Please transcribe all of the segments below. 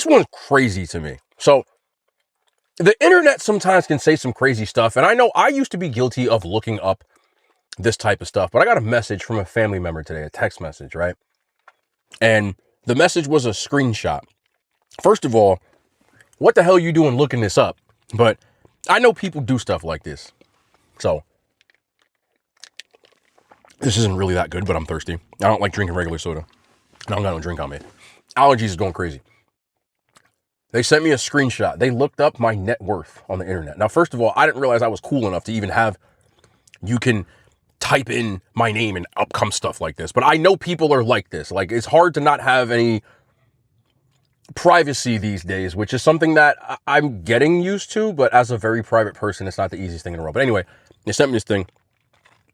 This one's crazy to me. So the internet sometimes can say some crazy stuff. And I know I used to be guilty of looking up this type of stuff, but I got a message from a family member today, a text message, right? And the message was a screenshot. First of all, what the hell are you doing looking this up? But I know people do stuff like this. So this isn't really that good, but I'm thirsty. I don't like drinking regular soda. I don't got no drink on me. Allergies is going crazy. They sent me a screenshot. They looked up my net worth on the internet. Now, first of all, I didn't realize I was cool enough to even have, you can type in my name and up comes stuff like this. But I know people are like this. Like, it's hard to not have any privacy these days, which is something that I'm getting used to. But as a very private person, it's not the easiest thing in the world. But anyway, they sent me this thing.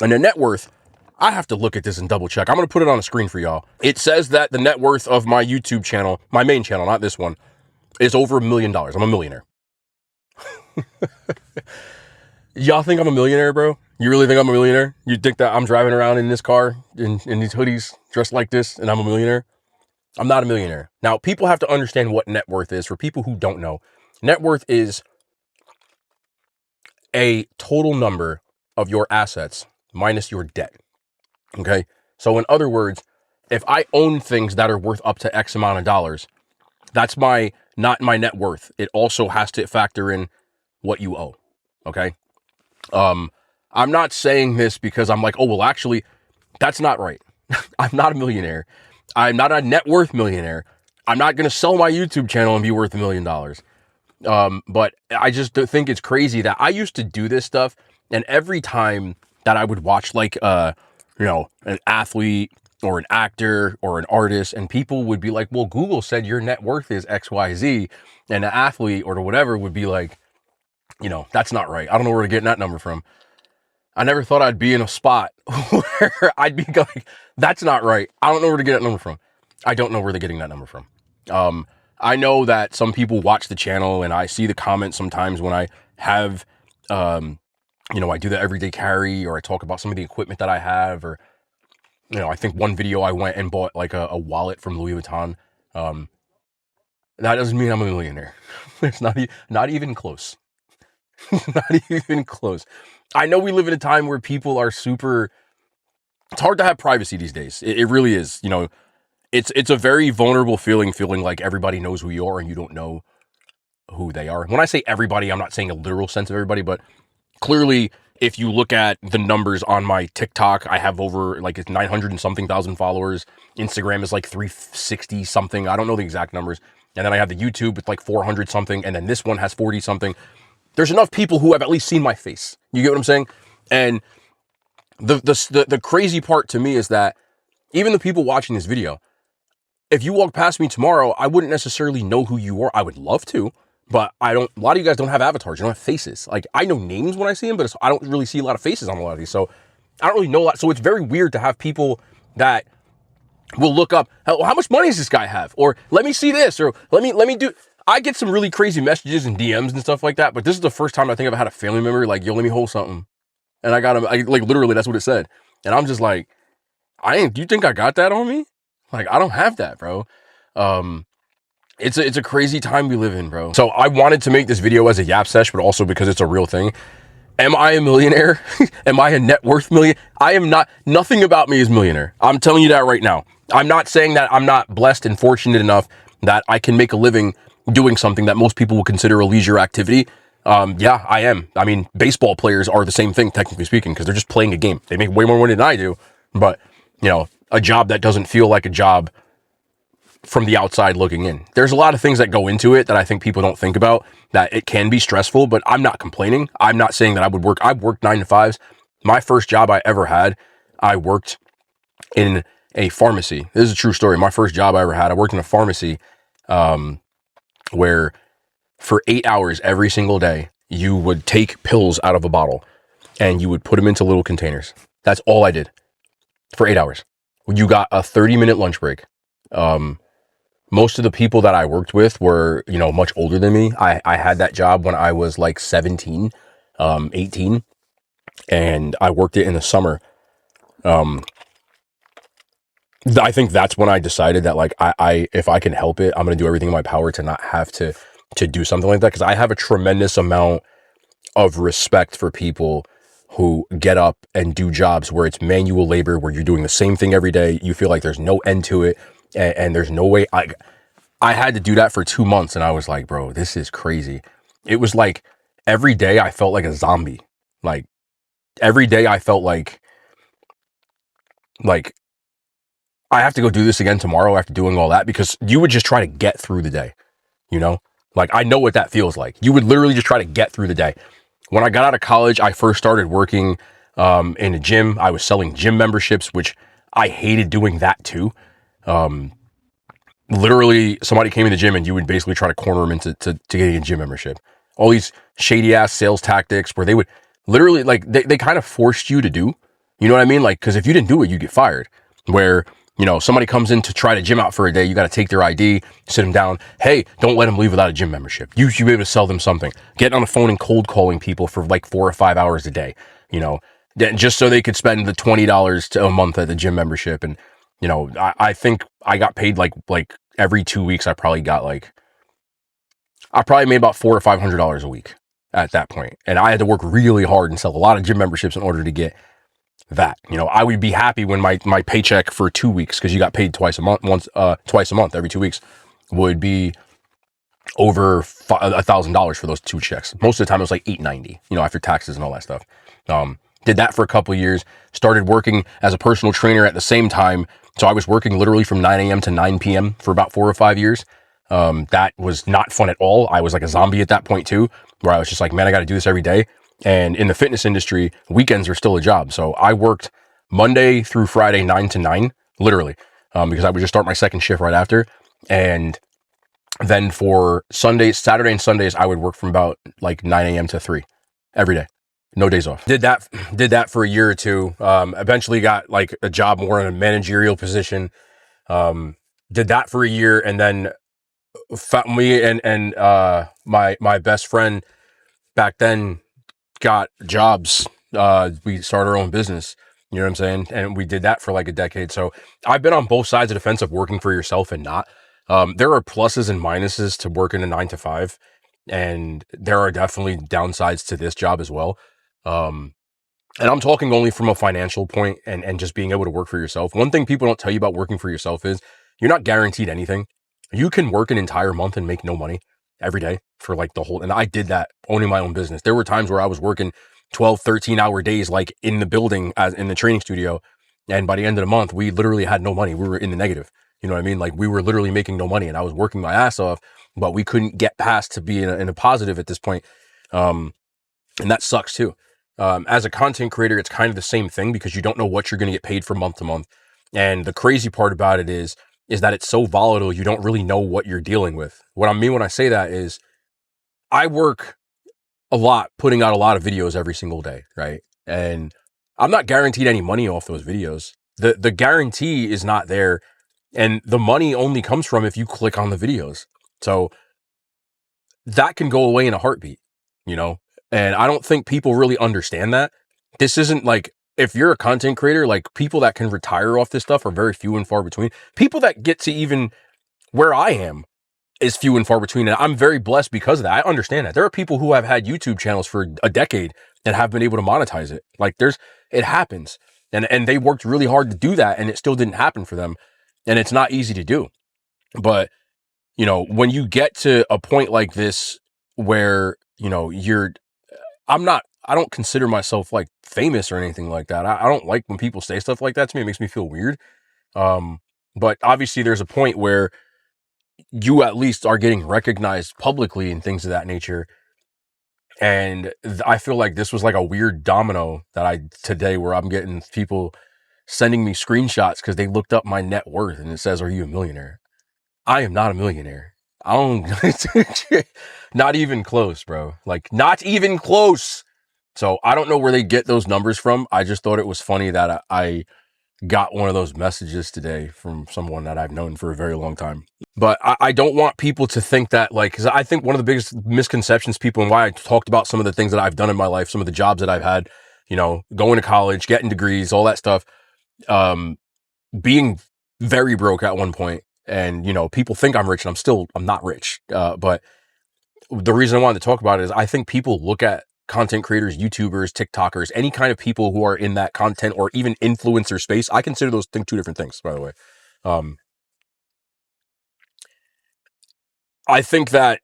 And the net worth, I have to look at this and double check. I'm going to put it on a screen for y'all. It says that the net worth of my YouTube channel, my main channel, not this one, is over $1 million. I'm a millionaire. Y'all think I'm a millionaire, bro? You really think I'm a millionaire? You think that I'm driving around in this car, in these hoodies, dressed like this, and I'm a millionaire? I'm not a millionaire. Now, people have to understand what net worth is. For people who don't know, net worth is a total number of your assets minus your debt. Okay? So in other words, if I own things that are worth up to X amount of dollars, that's not my net worth. It also has to factor in what you owe. Okay? I'm not saying this because I'm like, oh, well, actually, that's not right. I'm not a millionaire. I'm not a net worth millionaire. I'm not going to sell my YouTube channel and be worth $1 million. But I just think it's crazy that I used to do this stuff. And every time that I would watch like, an athlete or an actor or an artist, and people would be like, well, Google said your net worth is XYZ. And the athlete or whatever would be like, that's not right. I don't know where to get that number from. I never thought I'd be in a spot where I'd be like, that's not right. I don't know where to get that number from. I don't know where they're getting that number from. I know that some people watch the channel and I see the comments sometimes when I have, I do the everyday carry, or I talk about some of the equipment that I have, or, I think one video I went and bought like a wallet from Louis Vuitton. That doesn't mean I'm a millionaire. It's not even close. Not even close. I know we live in a time where people are it's hard to have privacy these days. It really is. It's a very vulnerable feeling like everybody knows who you are and you don't know who they are. When I say everybody, I'm not saying a literal sense of everybody, but clearly, if you look at the numbers on my TikTok, I have over it's 900 and something thousand followers. Instagram is like 360 something. I don't know the exact numbers. And then I have the YouTube with like 400 something. And then this one has 40 something. There's enough people who have at least seen my face. You get what I'm saying? And the crazy part to me is that even the people watching this video, if you walk past me tomorrow, I wouldn't necessarily know who you are. I would love to, but I don't. A lot of you guys don't have avatars. You don't have faces. Like, I know names when I see them, but I don't really see a lot of faces on a lot of these. So I don't really know a lot. So it's very weird to have people that will look up, how much money does this guy have? Or let me see this, or let me do. I get some really crazy messages and DMs and stuff like that, but this is the first time I think I've had a family member like, yo, let me hold something. And I got him, like, literally, that's what it said. And I'm just like, do you think I got that on me? Like, I don't have that, bro. It's a crazy time we live in, bro. So I wanted to make this video as a yap sesh, but also because it's a real thing. Am I a millionaire? Am I a net worth million? I am not. Nothing about me is millionaire. I'm telling you that right now. I'm not saying that I'm not blessed and fortunate enough that I can make a living doing something that most people would consider a leisure activity. Yeah, I am. I mean, baseball players are the same thing, technically speaking, because they're just playing a game. They make way more money than I do. But, a job that doesn't feel like a job from the outside looking in. There's a lot of things that go into it that I think people don't think about, that it can be stressful, but I'm not complaining. I'm not saying that I've worked 9 to 5s. My first job I ever had, I worked in a pharmacy. This is a true story. My first job I ever had, I worked in a pharmacy, where for 8 hours every single day, you would take pills out of a bottle and you would put them into little containers. That's all I did for 8 hours. You got a 30-minute lunch break. Most of the people that I worked with were, much older than me. I had that job when I was like 17, 18, and I worked it in the summer. I think that's when I decided that like I if I can help it, I'm gonna do everything in my power to not have to do something like that, because I have a tremendous amount of respect for people who get up and do jobs where it's manual labor, where you're doing the same thing every day. You feel like there's no end to it, and there's no way. I had to do that for 2 months, and I was like, bro, this is crazy. It was like every day I felt like a zombie. Like every day I felt like I have to go do this again tomorrow after doing all that, because you would just try to get through the day, you know? Like I know what that feels like. You would literally just try to get through the day. When I got out of college, I first started working in a gym. I was selling gym memberships, which I hated doing that too. Um, Literally, somebody came in the gym and you would basically try to corner them into to getting a gym membership. All these shady ass sales tactics where they would literally, like, they kind of forced you to do. You know what I mean? Like, because if you didn't do it, you get fired. Where, somebody comes in to try to gym out for a day, you got to take their ID, sit them down. Hey, don't let them leave without a gym membership. You should be able to sell them something. Get on the phone and cold calling people for like 4 or 5 hours a day, just so they could spend the $20 a month at the gym membership. And, I think I got paid like every 2 weeks. I probably made about $400 or $500 a week at that point. And I had to work really hard and sell a lot of gym memberships in order to get that. I would be happy when my paycheck for 2 weeks, because you got paid twice a month, every 2 weeks, would be over $1,000 for those 2 checks. Most of the time it was like $890, after taxes and all that stuff. Did that for a couple of years, started working as a personal trainer at the same time. So I was working literally from 9 a.m. to 9 p.m. for about 4 or 5 years. That was not fun at all. I was like a zombie at that point too, where I was just like, man, I got to do this every day. And in the fitness industry, weekends are still a job. So I worked Monday through Friday, 9 to 9, literally, because I would just start my second shift right after. And then for Saturday and Sundays, I would work from about like 9 a.m. to 3 every day. No days off. Did that for a year or two. Eventually got like a job more in a managerial position. Did that for a year, and then me and my best friend back then got jobs. We started our own business. You know what I'm saying? And we did that for like a decade. So I've been on both sides of the fence of working for yourself and not. There are pluses and minuses to working a 9 to 5, and there are definitely downsides to this job as well. And I'm talking only from a financial point and just being able to work for yourself. One thing people don't tell you about working for yourself is you're not guaranteed anything. You can work an entire month and make no money every day for like the whole, and I did that owning my own business. There were times where I was working 12, 13-hour days, like in the building, as in the training studio. And by the end of the month, we literally had no money. We were in the negative. You know what I mean? Like we were literally making no money, and I was working my ass off, but we couldn't get past to be in a positive at this point. And that sucks too. As a content creator, it's kind of the same thing, because you don't know what you're going to get paid for month to month. And the crazy part about it is that it's so volatile, you don't really know what you're dealing with. What I mean when I say that is I work a lot, putting out a lot of videos every single day, right? And I'm not guaranteed any money off those videos. The guarantee is not there, and the money only comes from if you click on the videos. So that can go away in a heartbeat, you know? And I don't think people really understand that. This isn't like, if you're a content creator, like people that can retire off this stuff are very few and far between. People that get to even where I am is few and far between. And I'm very blessed because of that. I understand that. There are people who have had YouTube channels for a decade and have been able to monetize it. Like it happens. And they worked really hard to do that, and it still didn't happen for them. And it's not easy to do. But, when you get to a point like this where, I don't consider myself like famous or anything like that. I don't like when people say stuff like that to me. It makes me feel weird. But obviously there's a point where you at least are getting recognized publicly and things of that nature. And I feel like this was like a weird domino today, where I'm getting people sending me screenshots because they looked up my net worth and it says, "Are you a millionaire?" I am not a millionaire. I don't, not even close, bro. Like, not even close. So I don't know where they get those numbers from. I just thought it was funny that I got one of those messages today from someone that I've known for a very long time. But I don't want people to think that, like, because I think one of the biggest misconceptions people, and why I talked about some of the things that I've done in my life, some of the jobs that I've had, going to college, getting degrees, all that stuff, being very broke at one point, and people think I'm rich, and I'm not rich. But the reason I wanted to talk about it is I think people look at content creators, YouTubers, TikTokers, any kind of people who are in that content or even influencer space. I consider those two different things, by the way. Um, I think that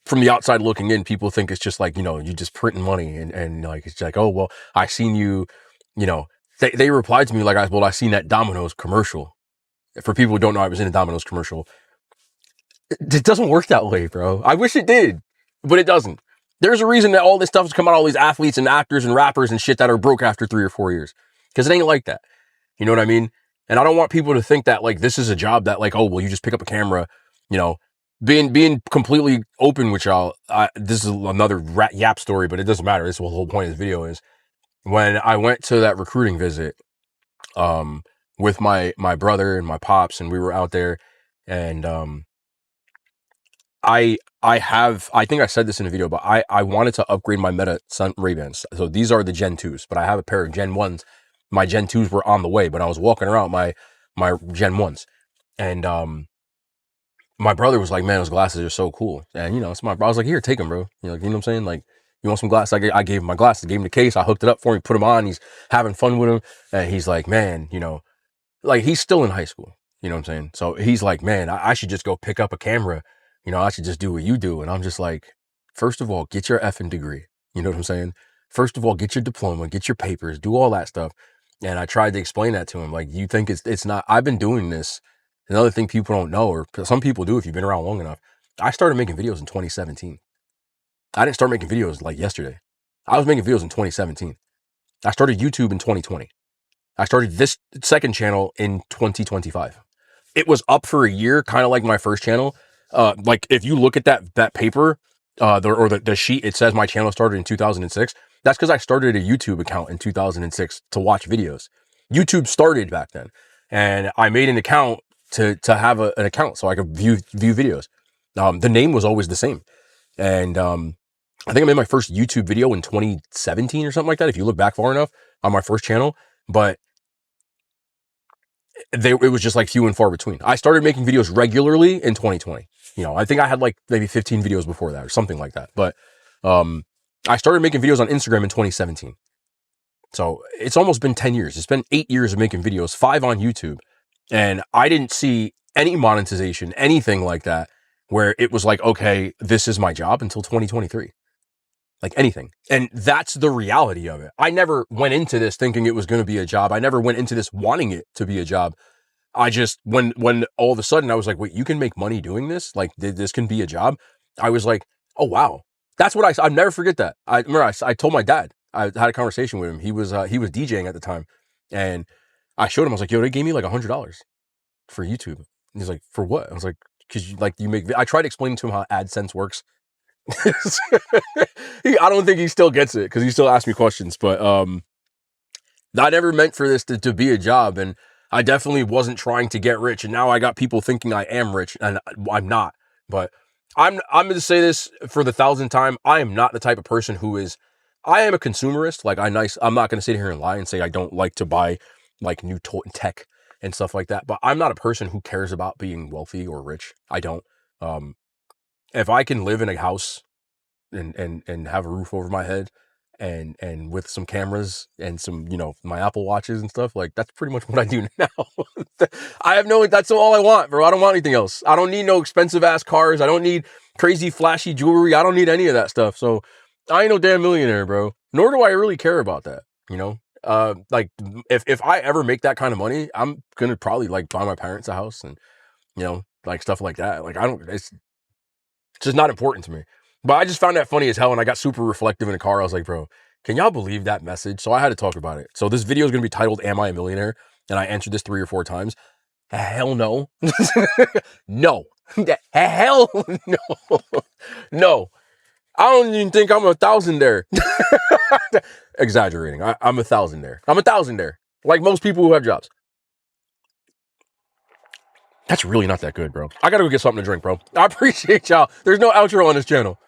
from the outside looking in, people think it's just like, you just printing money, and like, it's like, oh, well, I seen you, you know, they replied to me like, I seen that Domino's commercial. For people who don't know, I was in a Domino's commercial. It doesn't work that way, bro. I wish it did, but it doesn't. There's a reason that all this stuff has come out, all these athletes and actors and rappers and shit that are broke after 3 or 4 years. Because it ain't like that. You know what I mean? And I don't want people to think that like this is a job that like, oh, well, you just pick up a camera, you know, being completely open with y'all. This is another yap story, but it doesn't matter. This is what the whole point of this video is. When I went to that recruiting visit, with my brother and my pops, and we were out there, and I think I said this in a video, but I wanted to upgrade my Meta Sun Ray-Bans. So these are the Gen 2s, but I have a pair of Gen 1s. My Gen 2s were on the way, but I was walking around my Gen 1s. And my brother was like, man, those glasses are so cool. And it's I was like, here, take them, bro. You know what I'm saying? Like, you want some glasses? I gave him my glasses, gave him the case. I hooked it up for him, put them on. He's having fun with them. And he's like, man, like he's still in high school. You know what I'm saying? So he's like, man, I should just go pick up a camera. I should just do what you do. And I'm just like, first of all, get your effing degree. You know what I'm saying? First of all, get your diploma, get your papers, do all that stuff. And I tried to explain that to him. Like, you think it's not, I've been doing this. Another thing people don't know, or some people do if you've been around long enough. I started making videos in 2017. I didn't start making videos like yesterday. I was making videos in 2017. I started YouTube in 2020. I started this second channel in 2025. It was up for a year, kind of like my first channel. Like if you look at that paper, the sheet, it says my channel started in 2006. That's because I started a YouTube account in 2006 to watch videos. YouTube started back then, and I made an account to have an account so I could view videos. The name was always the same, and I think I made my first YouTube video in 2017 or something like that. If you look back far enough on my first channel, but it was just like few and far between. I started making videos regularly in 2020. I think I had like maybe 15 videos before that or something like that. But I started making videos on Instagram in 2017. So it's almost been 10 years. It's been 8 years of making videos, 5 on YouTube. And I didn't see any monetization, anything like that, where it was like, okay, this is my job until 2023. Like anything. And that's the reality of it. I never went into this thinking it was going to be a job. I never went into this wanting it to be a job. I just, when all of a sudden I was like, wait, you can make money doing this? Like this can be a job? I was like, oh, wow. That's what I'll never forget that. I remember I told my dad, I had a conversation with him. He was DJing at the time. And I showed him, I was like, yo, they gave me like $100 for YouTube. And he's like, for what? I was like, cause you make, I tried explaining to him how AdSense works. I don't think he still gets it because he still asks me questions, but I never meant for this to be a job, and I definitely wasn't trying to get rich. And now I got people thinking I am rich, and I'm not. But I'm going to say this for the 1,000th time. I am not the type of person who is. I am a consumerist. Like I'm not going to sit here and lie and say I don't like to buy like new tech and stuff like that. But I'm not a person who cares about being wealthy or rich. I don't. If I can live in a house and have a roof over my head and with some cameras and some, my Apple Watches and stuff, like that's pretty much what I do now. That's all I want, bro. I don't want anything else. I don't need no expensive ass cars. I don't need crazy flashy jewelry. I don't need any of that stuff. So I ain't no damn millionaire, bro. Nor do I really care about that. Like if I ever make that kind of money, I'm going to probably like buy my parents a house and, like stuff like that. Like it's just not important to me. But I just found that funny as hell, and I got super reflective in the car. I was like, bro, can y'all believe that message? So I had to talk about it. So this video is going to be titled, Am I a Millionaire? And I answered this 3 or 4 times. Hell no. No. Hell no. No. I don't even think I'm a thousandaire. Exaggerating. I'm a thousandaire. I'm a thousandaire. Like most people who have jobs. That's really not that good, bro. I gotta go get something to drink, bro. I appreciate y'all. There's no outro on this channel.